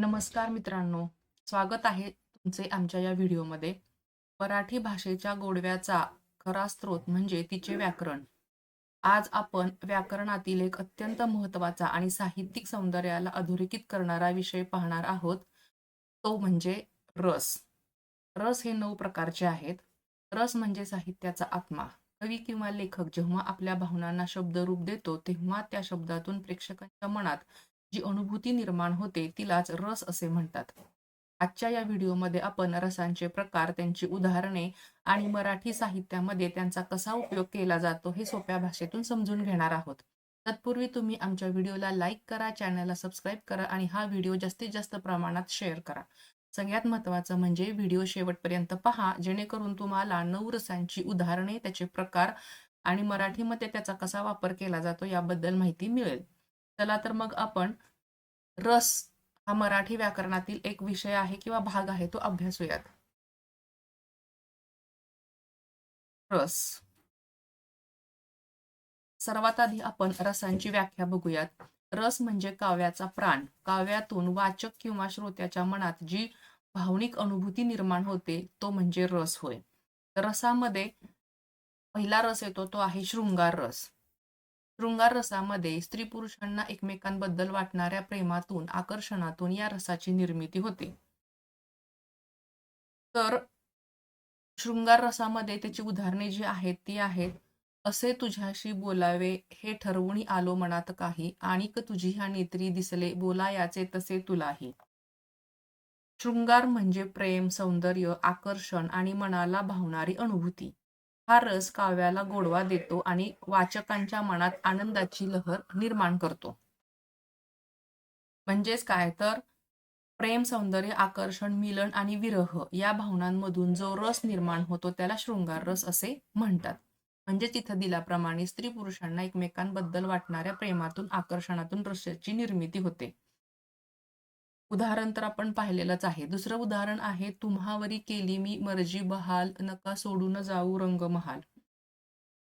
नमस्कार मित्रांनो, स्वागत आहे तुमचे आमच्या या व्हिडिओमध्ये. मराठी भाषेच्या गोडव्याचा खरा स्रोत म्हणजे तिचे व्याकरण. आज आपण व्याकरणातील एक अत्यंत महत्त्वाचा आणि साहित्यिक सौंदर्याला अधोरेखित करणारा विषय पाहणार आहोत. तो म्हणजे रस. रस हे 9 प्रकारचे आहेत. रस म्हणजे साहित्याचा आत्मा. कवी किंवा लेखक जेव्हा आपल्या भावनांना शब्दरूप देतो, तेव्हा त्या शब्दातून प्रेक्षकांच्या मनात जी अनुभूती निर्माण होते, तिलाच रस असे म्हणतात. आजच्या या व्हिडिओमध्ये आपण रसांचे प्रकार, त्यांची उदाहरणे आणि मराठी साहित्यामध्ये त्यांचा कसा उपयोग केला जातो, हे सोप्या भाषेतून समजून घेणार आहोत. तत्पूर्वी तुम्ही आमच्या व्हिडिओला लाईक करा, चॅनलला सबस्क्राईब करा आणि हा व्हिडिओ जास्तीत जास्त प्रमाणात शेअर करा. सगळ्यात महत्त्वाचं म्हणजे व्हिडिओ शेवटपर्यंत पहा, जेणेकरून तुम्हाला 9 रसांची उदाहरणे, त्याचे प्रकार आणि मराठीमध्ये त्याचा कसा वापर केला जातो याबद्दल माहिती मिळेल. चला तर मग आपण रस हा मराठी व्याकरणातील एक विषय आहे किंवा भाग आहे, तो अभ्यासूयात. रस. सर्वात आधी आपण रसांची व्याख्या बघूयात. रस म्हणजे काव्याचा प्राण. काव्यातून वाचक किंवा श्रोत्याच्या मनात जी भावनिक अनुभूती निर्माण होते, तो म्हणजे रस होय. तर रसामध्ये पहिला रस येतो, तो आहे शृंगार रस. शृंगार रसामध्ये स्त्री-पुरुषांना एकमेकांबद्दल वाटणाऱ्या प्रेमातून, आकर्षणातून या रसाची निर्मिती होते. तर शृंगार रसामध्ये त्याची उदाहरणे जी आहेत ती आहेत, "असे तुझ्याशी बोलावे हे ठरवूनी आलो मनात काही, आणिक तुझी ह्या नेत्री दिसले बोलायाचे तसे तुलाही." शृंगार म्हणजे प्रेम, सौंदर्य, आकर्षण आणि मनाला भावणारी अनुभूती. हा रस काव्याला गोडवा देतो आणि वाचकांच्या मनात आनंदाची लहर निर्माण करतो. म्हणजेच काय तर प्रेम, सौंदर्य, आकर्षण, मिलन आणि विरह या भावनांमधून जो रस निर्माण होतो त्याला शृंगार रस असे म्हणतात. म्हणजे तिथं दिल्याप्रमाणे स्त्री-पुरुषांना एकमेकांबद्दल वाटणाऱ्या प्रेमातून, आकर्षणातून रसाची निर्मिती होते. उदाहरण तर आपण पाहिलेलंच आहे. दुसरं उदाहरण आहे, "तुम्हावरी केली मी मर्जी बहाल, नका सोडून जाऊ रंगमहाल.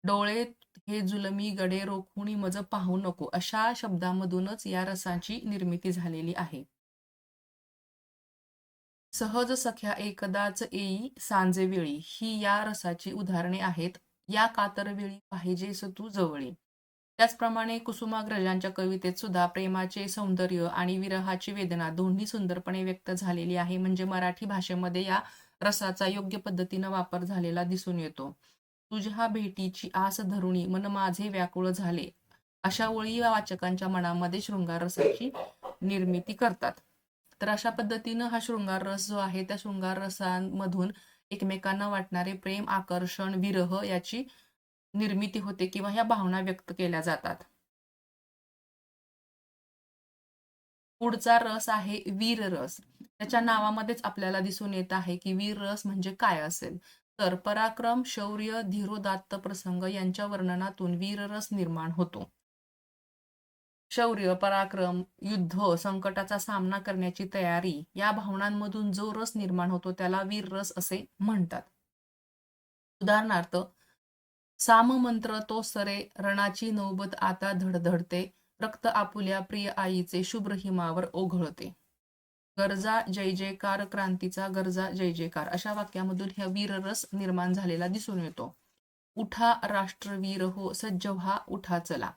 डोळे हे जुलमी गडे रोखुनी मज पाहू नको." अशा शब्दामधूनच या रसाची निर्मिती झालेली आहे. सहज सख्या एकदाच येई सांजेवेळी ही या रसाची उदाहरणे आहेत. या कातरवेळी पाहिजेस तू जवळी. त्याचप्रमाणे कुसुमाग्रजांच्या कवितेत सुद्धा प्रेमाचे सौंदर्य आणि विरहाची वेदना दोन्ही सुंदरपणे व्यक्त झालेली आहे. म्हणजे मराठी भाषेमध्ये या रसाचा योग्य पद्धतीनं वापर झालेला दिसून येतो. तुझ्या भेटीची आस धरुणी मन माझे व्याकुळ झाले. अशा ओळी वाचकांच्या मनामध्ये शृंगार रसाची निर्मिती करतात. तर अशा पद्धतीनं हा शृंगार रस जो आहे, त्या शृंगार रसांमधून एकमेकांना वाटणारे प्रेम, आकर्षण, विरह याची निर्मिती होते किंवा ह्या भावना व्यक्त केल्या जातात. पुढचा रस आहे वीर रस. त्याच्या नावामध्येच आपल्याला दिसून येत आहे, की वीर रस म्हणजे काय असेल? तर पराक्रम, शौर्य, धीरोदात्त प्रसंग यांच्या वर्णनातून वीररस निर्माण होतो. शौर्य, पराक्रम, युद्ध, संकटाचा सामना करण्याची तयारी या भावनांमधून जो रस निर्माण होतो त्याला वीर रस असे म्हणतात. उदाहरणार्थ, साममंत्र तो सरे, रणाची नौबत आता धडधडते, रक्त आपुल्या प्रिय आईचे शुभ्र हिमावर ओघळते. गरजा जय जयकार, क्रांतीचा गरजा जय जयकार अशा वाक्यामधून ह्या वीररस निर्माण झालेला दिसून येतो. उठा राष्ट्रवीर हो, सज्ज व्हा, उठा चला.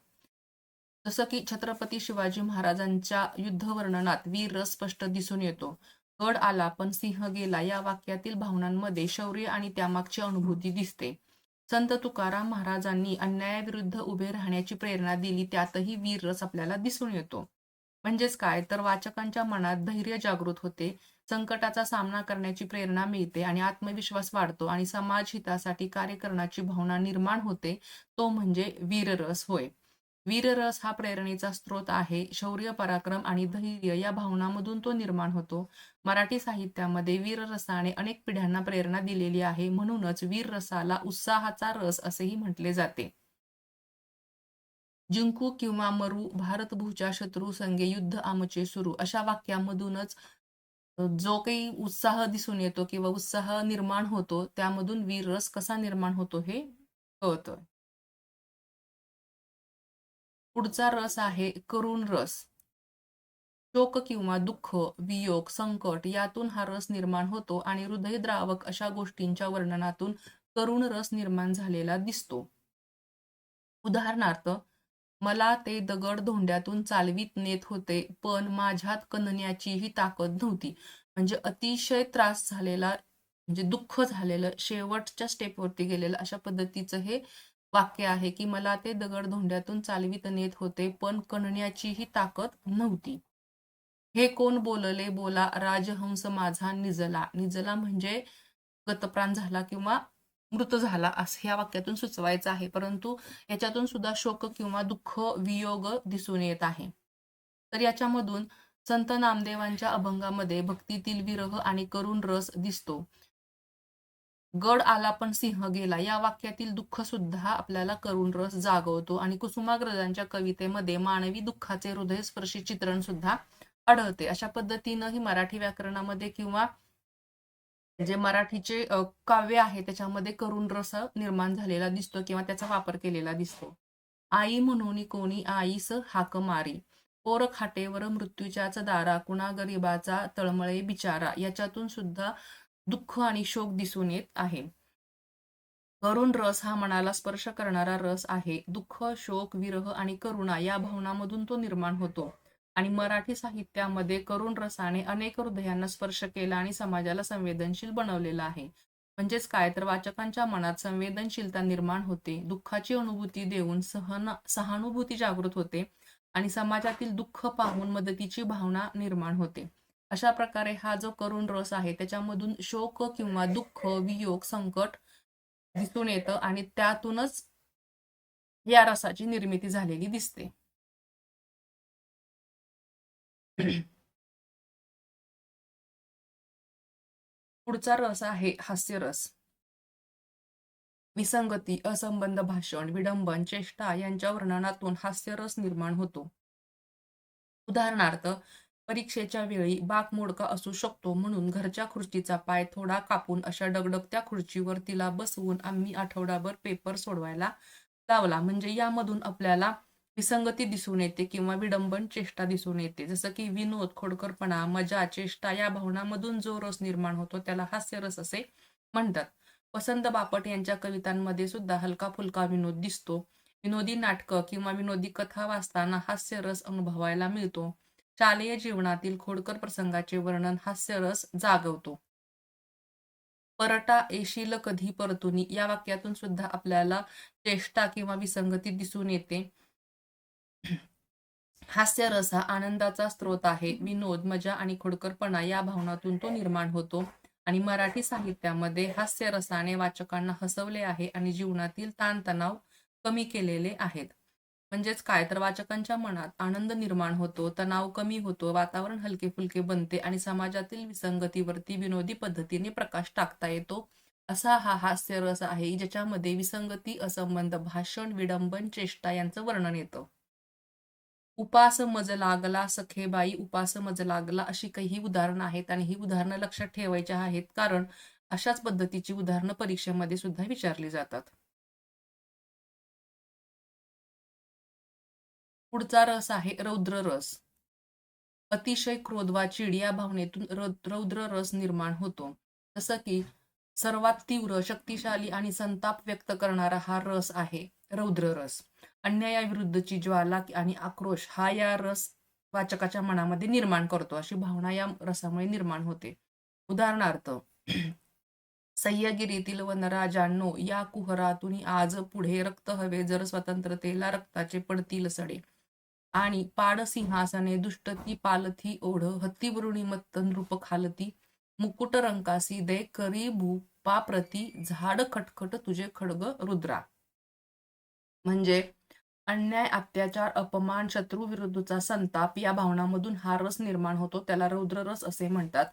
जसं की छत्रपती शिवाजी महाराजांच्या युद्धवर्णनात वीर रस स्पष्ट दिसून येतो. गड आला पण सिंह गेला या वाक्यातील भावनांमध्ये शौर्य आणि त्यामागची अनुभूती दिसते. संत तुकाराम महाराजांनी अन्यायाविरुद्ध उभे राहण्याची प्रेरणा दिली, त्यातही वीर रस आपल्याला दिसून येतो. म्हणजेच काय तर वाचकांच्या मनात धैर्य जागृत होते, संकटाचा सामना करण्याची प्रेरणा मिळते आणि आत्मविश्वास वाढतो आणि समाज हितासाठी कार्य करण्याची भावना निर्माण होते. तो म्हणजे वीररस होय. वीररस हा प्रेरणेचा स्रोत आहे. शौर्य, पराक्रम आणि धैर्य या भावनांमधून तो निर्माण होतो. मराठी साहित्यामध्ये वीररसाने अनेक पिढ्यांना प्रेरणा दिलेली आहे. म्हणूनच वीररसाला उत्साहाचा रस असेही म्हटले जाते. जिंकू किंवा मरू, भारतभूच्या शत्रू संगे युद्ध आमचे सुरू अशा वाक्यामधूनच जो काही उत्साह दिसून येतो किंवा उत्साह निर्माण होतो, त्यामधून वीररस कसा निर्माण होतो हे कळतं. पुढचा रस आहे करुण रस. शोक किंवा दुःख, वियोग, संकट यातून हा रस निर्माण होतो आणि हृदयद्रावक अशा गोष्टींच्या वर्णनातून करुण रस निर्माण झालेला दिसतो. उदाहरणार्थ, मला ते दगड धोंड्यातून चालवीत नेत होते, पण माझ्यात कणण्याचीही ताकद नव्हती. म्हणजे अतिशय त्रास झालेला, म्हणजे दुःख झालेलं, शेवटच्या स्टेपवरती गेलेलं, अशा पद्धतीचं हे वाक्य आहे, की मला ते दगड धोंड्यातून चालवीत नेत होते, पण कणण्याचीही ताकद नव्हती. हे कोण बोलले बोला राजहंस माझा निजला. निजला म्हणजे गतप्राण झाला किंवा मृत झाला असं ह्या वाक्यातून सुचवायचं आहे. परंतु याच्यातून सुद्धा शोक किंवा दुःख, वियोग दिसून येत आहे. तर याच्यामधून संत नामदेवांच्या अभंगामध्ये भक्तीतील विरह आणि करुण रस दिसतो. गड आला पण सिंह गेला या वाक्यातील दुःख सुद्धा आपल्याला करुण रस जागवतो आणि कुसुमाग्रजांच्या कवितेमध्ये मानवी दुःखाचे हृदयस्पर्शी चित्रण सुद्धा आढळते. अशा पद्धतीनं ही मराठी व्याकरणामध्ये किंवा जे मराठीचे काव्य आहे त्याच्यामध्ये करुण रस निर्माण झालेला दिसतो किंवा त्याचा वापर केलेला दिसतो. आई म्हणून कोणी आईस हाक मारी, पोर खाटेवर मृत्यूच्याच दारा, कुणा गरिबाचा तळमळे बिचारा याच्यातून सुद्धा दुःख आणि शोक दिसून येत आहे. करुण रस हा मनाला स्पर्श करणारा रस आहे. दुःख, शोक, विरह आणि करुणा या भावनांमधून तो निर्माण होतो. आणि मराठी साहित्यामध्ये करुण रसाने अनेक हृदयांना स्पर्श केला आणि समाजाला संवेदनशील बनवलेला आहे. म्हणजेच काय तर वाचकांच्या मनात संवेदनशीलता निर्माण होते, दुःखाची अनुभूती देऊन सहानुभूती जागृत होते आणि समाजातील दुःख पाहून मदतीची भावना निर्माण होते. अशा प्रकारे हा जो करुण रस आहे त्याच्यामधून शोक किंवा दुःख, वियोग, संकट दिसून येतं आणि त्यातूनच या रसाची निर्मिती झालेली दिसते. पुढचा रस आहे हास्यरस. विसंगती, असंबद्ध भाषण, विडंबन, चेष्टा यांच्या वर्णनातून हास्यरस निर्माण होतो. उदाहरणार्थ, परीक्षेच्या वेळी बाक मोडका असू शकतो म्हणून घरच्या खुर्चीचा पाय थोडा कापून अशा डगडगत्या खुर्चीवर तिला बसवून आम्ही आठवडाभर पेपर सोडवायला लावला. म्हणजे यामधून आपल्याला विसंगती दिसून येते किंवा विडंबन, चेष्टा दिसून येते. जसं की विनोद, खोडकरपणा, मजा, चेष्टा या भावनांमधून जो रस निर्माण होतो त्याला हास्यरस असे म्हणतात. वसंत बापट यांच्या कवितांमध्ये सुद्धा हलका फुलका विनोद दिसतो. विनोदी नाटकं किंवा विनोदी कथा वाचताना हास्यरस अनुभवायला मिळतो. शालेय जीवनातील खोडकर प्रसंगाचे वर्णन हास्यरस जागवतो. परटा येशील कधी परतुनी या वाक्यातून सुद्धा आपल्याला चेष्टा किंवा विसंगती दिसून येते. हास्यरस हा आनंदाचा स्रोत आहे. विनोद, मजा आणि खोडकरपणा या भावनातून तो निर्माण होतो आणि मराठी साहित्यामध्ये हास्यरसाने वाचकांना हसवले आहे आणि जीवनातील ताणतणाव कमी केलेले आहेत. म्हणजेच काय तर वाचकांच्या मनात आनंद निर्माण होतो, तणाव कमी होतो, वातावरण हलके-फुलके बनते आणि समाजातील विसंगतीवरती विनोदी पद्धतीने प्रकाश टाकता येतो. असा हा हास्यरस आहे, ज्याच्यामध्ये विसंगती, असंबद्ध भाषण, विडंबन, चेष्टा यांचं वर्णन येतं. उपास मज लागला सखेबाई उपास मज लागला अशी काही उदाहरणं आहेत आणि ही उदाहरणं लक्षात ठेवायची आहेत कारण अशाच पद्धतीची उदाहरणं परीक्षेमध्ये सुद्धा विचारली जातात. पुढचा रस आहे रौद्र रस. अतिशय क्रोध वा चीड या भावनेतून रौद्र रस निर्माण होतो. जसं की सर्वात तीव्र, शक्तिशाली आणि संताप व्यक्त करणारा हा रस आहे रौद्र रस. अन्यायाविरुद्धची ज्वाला आणि आक्रोश हा या रस वाचकाच्या मनामध्ये निर्माण करतो. अशी भावना या रसामुळे निर्माण होते. उदाहरणार्थ, सह्यागिरीतील वनराजांनो, या कुहरातून आज पुढे रक्त हवे जर स्वतंत्रतेला रक्ताचे पडतील सडे. आणि पाड सिंहासने दुष्टती पालथी ओढ हत्तीवरुणी मत्त नृप खालती मुकुट रंकासी दे करी भूपा प्रती झाड खटखट तुझे खडग रुद्रा. म्हणजे अन्याय, अत्याचार, अपमान, शत्रूविरुद्धचा संताप या भावनांमधून हा रस निर्माण होतो. त्याला रौद्र रस असे म्हणतात.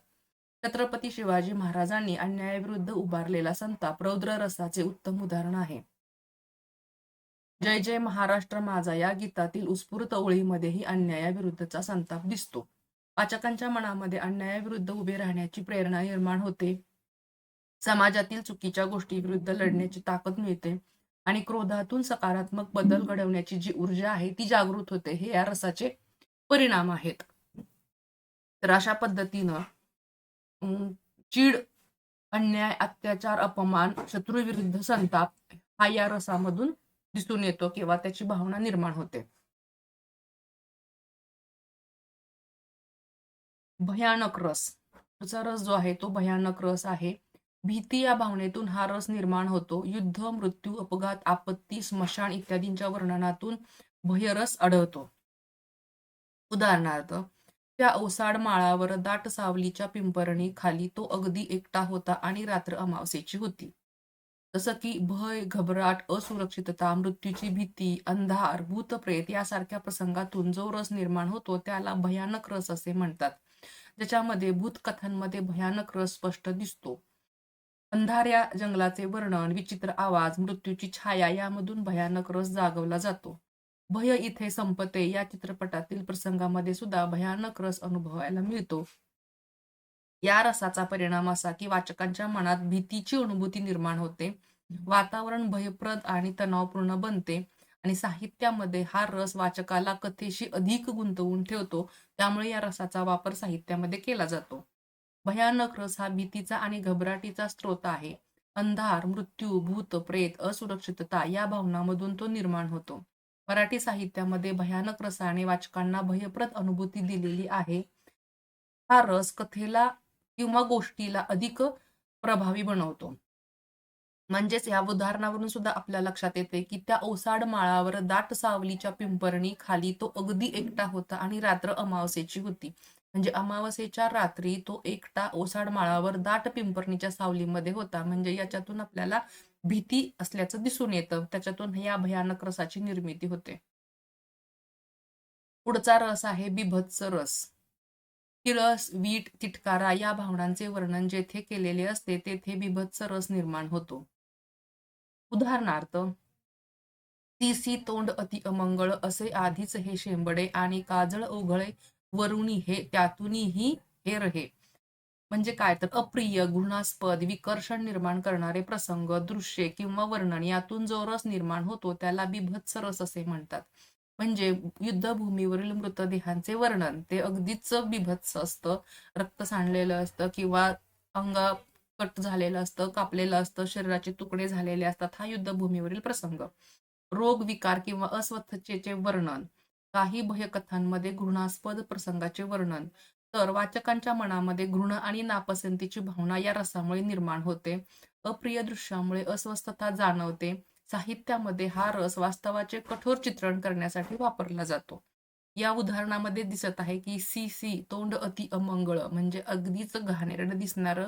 छत्रपती शिवाजी महाराजांनी अन्यायाविरुद्ध उभारलेला संताप रौद्र रसाचे उत्तम उदाहरण आहे. जय जय महाराष्ट्र माझा या गीतातील उत्स्फूर्त ओळीमध्येही अन्यायाविरुद्धचा संताप दिसतो. वाचकांच्या मनामध्ये अन्यायाविरुद्ध उभे राहण्याची प्रेरणा निर्माण होते. समाजातील चुकीच्या गोष्टीविरुद्ध लढण्याची ताकद मिळते आणि क्रोधातून सकारात्मक बदल घडवण्याची जी ऊर्जा आहे ती जागृत होते. हे या रसाचे परिणाम आहेत. तर अशा पद्धतीनं चीड, अन्याय, अत्याचार, अपमान, शत्रूविरुद्ध संताप हा या रसामधून दिसून येतो किंवा त्याची भावना निर्माण होते. भयानक रस. पुढचा रस जो आहे तो भयानक रस आहे. भीती या भावनेतून हा रस निर्माण होतो. युद्ध, मृत्यू, अपघात, आपत्ती, स्मशान इत्यादींच्या वर्णनातून भयरस आढळतो. उदाहरणार्थ, त्या ओसाड माळावर दाट सावलीच्या पिंपरणी खाली तो अगदी एकटा होता आणि रात्र अमावस्येची होती. जसं की भय, घबराट, असुरक्षितता, मृत्यूची भीती, अंधार, भूतप्रेत यासारख्या प्रसंगातून जो रस निर्माण होतो त्याला भयानक रस असे म्हणतात. ज्याच्यामध्ये भूतकथांमध्ये भयानक रस स्पष्ट दिसतो. अंधाऱ्या जंगलाचे वर्णन, विचित्र आवाज, मृत्यूची छाया यामधून भयानक रस जागवला जातो. भय इथे संपते या चित्रपटातील प्रसंगामध्ये सुद्धा भयानक रस अनुभवायला मिळतो. या रसाचा परिणाम असा की वाचकांच्या मनात भीतीची अनुभूती निर्माण होते, वातावरण भयप्रद आणि तणावपूर्ण बनते आणि साहित्यामध्ये हा रस वाचकाला कथेशी अधिक गुंतवून ठेवतो. त्यामुळे या रसाचा वापर साहित्यामध्ये केला जातो. भयानक रस हा भीतीचा आणि घबराटीचा स्रोत आहे. अंधार, मृत्यू, भूत, प्रेत, असुरक्षितता या भावनांमधून तो निर्माण होतो. मराठी साहित्यामध्ये भयानक रसाने वाचकांना भयप्रद अनुभूती दिलेली आहे. हा रस कथेला किंवा गोष्टीला अधिक प्रभावी बनवतो. म्हणजेच या उदाहरणावरून सुद्धा आपल्या लक्षात येते की त्या ओसाड माळावर दाट सावलीच्या पिंपरणी खाली तो अगदी एकटा होता आणि रात्र अमावस्येची होती. म्हणजे अमावस्येच्या रात्री तो एकटा ओसाड माळावर दाट पिंपरणीच्या सावलीमध्ये होता. म्हणजे याच्यातून आपल्याला भीती असल्याचं दिसून येतं. त्याच्यातून या भयानक रसाची निर्मिती होते. पुढचा रस आहे बीभत्स रस. किळस, वीट, तिटकारा या भावनांचे वर्णन जेथे केलेले असते तेथे बीभत्स रस निर्माण होतो. उदाहरणार्थ, "तीसी तोंड अति अमंगळ असे आधीच हे शेंबडे आणि काजळ ओघळे वरुणी हे त्यातूनही हे रहे." म्हणजे काय तर अप्रिय, घृणास्पद, विकर्षण निर्माण करणारे प्रसंग, दृश्ये किंवा वर्णन यातून जो रस निर्माण होतो त्याला बीभत्स रस असे म्हणतात. म्हणजे युद्धभूमीवरील मृतदेहांचे वर्णन ते अगदीच बीभत्स असतं. रक्त सांडलेलं असतं किंवा अंग कट झालेलं असतं, कापलेलं असतं, शरीराचे तुकडे झालेले असतात. हा युद्धभूमीवरील प्रसंग. रोग, विकार किंवा अस्वस्थतेचे वर्णन. काही भयकथांमध्ये घृणास्पद प्रसंगाचे वर्णन. तर वाचकांच्या मनामध्ये घृणा आणि नापसंतीची भावना या रसामुळे निर्माण होते. अप्रिय दृश्यामुळे अस्वस्थता जाणवते. साहित्यामध्ये हा रस वास्तवाचे कठोर चित्रण करण्यासाठी वापरला जातो. या उदाहरणामध्ये दिसत आहे की सी तोंड अति अमंगळ म्हणजे अगदीच घाणेरडं दिसणारं,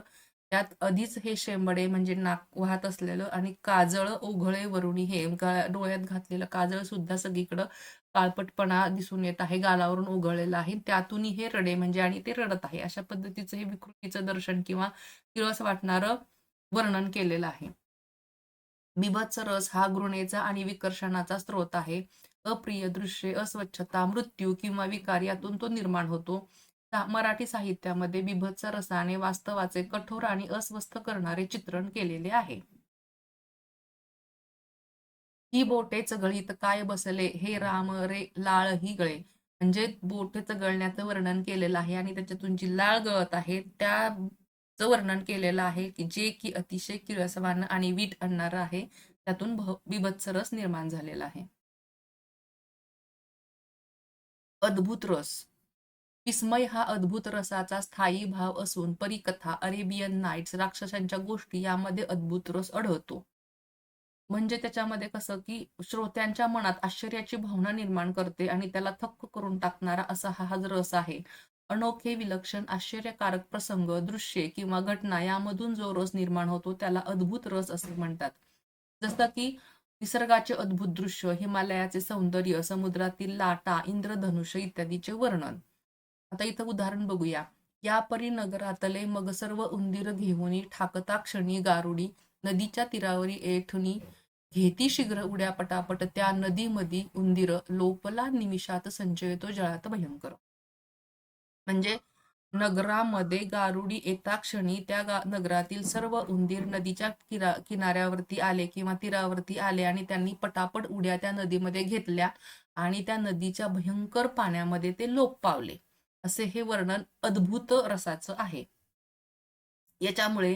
त्यात आधीच हे शेंबडे म्हणजे नाक वाहत असलेलं आणि काजळ ओघळे वरुणी हे डोळ्यात घातलेलं काजळ सुद्धा सगळीकडं काळपटपणा दिसून येत आहे, गालावरून ओघळलेलं आहे. त्यातूनही हे रडे म्हणजे आणि ते रडत आहे. अशा पद्धतीचं हे विकृतीचं दर्शन किंवा किळस वाटणारं वर्णन केलेलं आहे. बीभत्स रस हा घृणेचा आणि विकर्षणाचा स्रोत आहे. अप्रिय दृश्ये, अस्वच्छता, मृत्यू किंवा विकार यातून तो निर्माण होतो. मराठी साहित्यामध्ये बीभत्स रसाने वास्तवाचे कठोर आणि अस्वस्थ करणारे चित्रण केलेले आहे. ही बोटे चघळीत काय बसले, हे राम रे लाळ ही गळे. म्हणजे बोटे चघळण्याचं वर्णन केलेलं आहे आणि त्याच्यातून जी लाळ गळत आहे त्याचं वर्णन केलेलं आहे की जे की अतिशय किळसवाणं आणि वीट आणणारं आहे. त्यातून बीभत्स रस निर्माण झालेला आहे. अद्भुत रस. विस्मय हा अद्भुत रसाचा स्थायी भाव असून परीकथा, अरेबियन नाईट्स, राक्षसांच्या गोष्टी यामध्ये अद्भुत रस आढळतो. म्हणजे त्याच्यामध्ये कसं की श्रोत्यांच्या मनात आश्चर्याची भावना निर्माण करते आणि त्याला थक्क करून टाकणारा असा हा रस आहे. अनोखे, विलक्षण, आश्चर्यकारक प्रसंग, दृश्ये किंवा घटना यामधून जो रस निर्माण होतो त्याला अद्भुत रस असे म्हणतात. जसं की निसर्गाचे अद्भुत दृश्य, हिमालयाचे सौंदर्य, समुद्रातील लाटा, इंद्रधनुष्य इत्यादीचे वर्णन. आता इथं उदाहरण बघूया. "या परी नगरातले मग सर्व उंदीर घेऊनी ठाकता क्षणी गारुडी, नदीच्या तीरावरी ऐठुनी घेती शीघ्र उड्या पटापट, त्या नदीमधी उंदीर लोपला निमिषात संचयतो जळात भयंकर." म्हणजे नगरामध्ये गारुडी येता क्षणी त्या नगरातील सर्व उंदीर नदीच्या किनाऱ्यावरती आले किंवा तीरावरती आले आणि त्यांनी पटापट उड्या त्या नदीमध्ये घेतल्या आणि त्या नदीच्या भयंकर पाण्यामध्ये ते लोप पावले. असे हे वर्णन अद्भुत रसाचं आहे. याच्यामुळे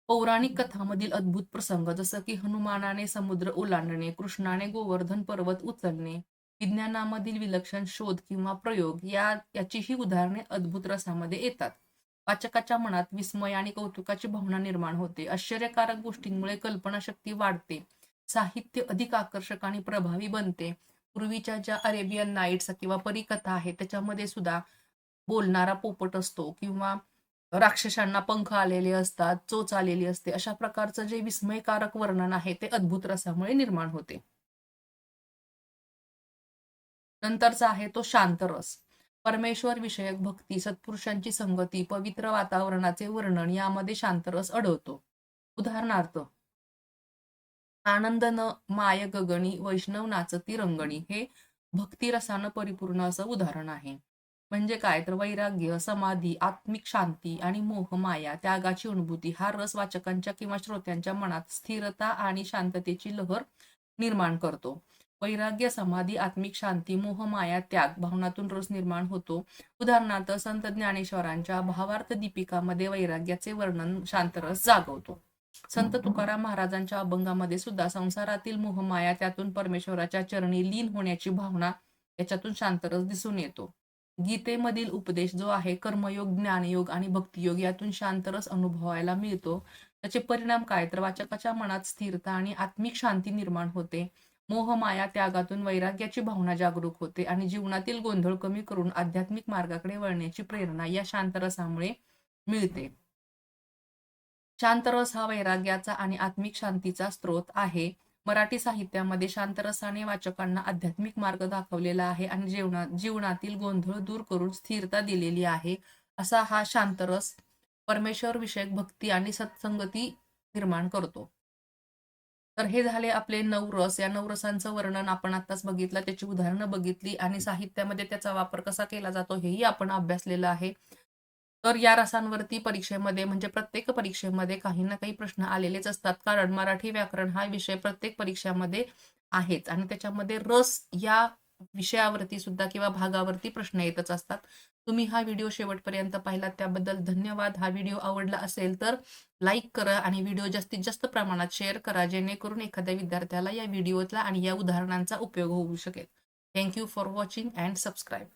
पौराणिक कथामधील अद्भुत प्रसंग जसं की हनुमानाने समुद्र ओलांडणे, कृष्णाने गोवर्धन पर्वत उचलणे, विज्ञानामधील विलक्षण शोध किंवा प्रयोग याचीही उदाहरणे अद्भुत रसामध्ये येतात. वाचकाच्या मनात विस्मय आणि कौतुकाची भावना निर्माण होते. आश्चर्यकारक गोष्टींमुळे कल्पनाशक्ती वाढते. साहित्य अधिक आकर्षक आणि प्रभावी बनते. पूर्वीच्या ज्या अरेबियन नाईट्स किंवा परीकथा आहेत त्याच्यामध्ये सुद्धा बोलणारा पोपट असतो किंवा राक्षसांना पंख आलेले असतात, चोच आलेली असते. अशा प्रकारचं जे विस्मयकारक वर्णन आहे ते अद्भुत रसामुळे निर्माण होते. नंतरचा आहे तो शांत रस. परमेश्वर विषयक भक्ती, सत्पुरुषांची संगती, पवित्र वातावरणाचे वर्णन यामध्ये शांत रस आढळतो. उदाहरणार्थ, आनंद न माय गगनी वैष्णव नाचती रंगणी हे भक्तिरसानं परिपूर्ण असं उदाहरण आहे. म्हणजे काय तर वैराग्य, समाधी, आत्मिक शांती आणि मोह, माया, त्यागाची अनुभूती हा रस वाचकांच्या किंवा श्रोत्यांच्या मनात स्थिरता आणि शांततेची लहर निर्माण करतो. वैराग्य, समाधी, आत्मिक शांती, मोह, माया, त्याग भावनातून रस निर्माण होतो. उदाहरणार्थ संत ज्ञानेश्वरांच्या भावार्थ दीपिकामध्ये वैराग्याचे वर्णन शांतरस जागवतो. संत तुकाराम महाराजांच्या अभंगामध्ये सुद्धा संसारातील मोहमाया त्यातून परमेश्वराच्या चरणी लीन होण्याची भावना याच्यातून शांतरस दिसून येतो. गीतेमधील उपदेश जो आहे कर्मयोग, ज्ञानयोग आणि भक्तियोग यातून शांतरस अनुभवायला मिळतो. त्याचे परिणाम काय तर वाचकाच्या मनात स्थिरता आणि आत्मिक शांती निर्माण होते. मोहमाया त्यागातून वैराग्याची भावना जागरूक होते आणि जीवनातील गोंधळ कमी करून आध्यात्मिक मार्गाकडे वळण्याची प्रेरणा या शांतरसामुळे मिळते. शांतरस हा वैराग्याचा आणि आत्मिक शांतीचा स्रोत आहे. मराठी साहित्यामध्ये शांतरसाने वाचकांना आध्यात्मिक मार्ग दाखवलेला आहे आणि जीवनातील गोंधळ दूर करून स्थिरता दिलेली आहे. असा हा शांतरस परमेश्वर विषयक भक्ती आणि सत्संगती निर्माण करतो. तर हे झाले आपले 9 रस. या 9 रसांचं वर्णन आपण आत्ताच बघितलं, त्याची उदाहरणं बघितली आणि साहित्यामध्ये त्याचा वापर कसा केला जातो हेही आपण अभ्यासलेलं आहे. तर या रसांवरती परीक्षेमध्ये म्हणजे प्रत्येक परीक्षेमध्ये काही ना काही प्रश्न आलेलेच असतात. कारण मराठी व्याकरण हा विषय प्रत्येक परीक्षामध्ये आहेच आणि त्याच्यामध्ये रस या विषयावरती सुद्धा किंवा भागावरती प्रश्न येतच असतात. तुम्ही हा व्हिडिओ शेवटपर्यंत पाहिलात त्याबद्दल धन्यवाद. हा व्हिडिओ आवडला असेल तर लाईक करा आणि व्हिडिओ जास्तीत जास्त प्रमाणात शेअर करा जेणेकरून एखाद्या विद्यार्थ्याला या व्हिडिओचा आणि या उदाहरणांचा उपयोग होऊ शकेल. Thank you for watching and subscribe.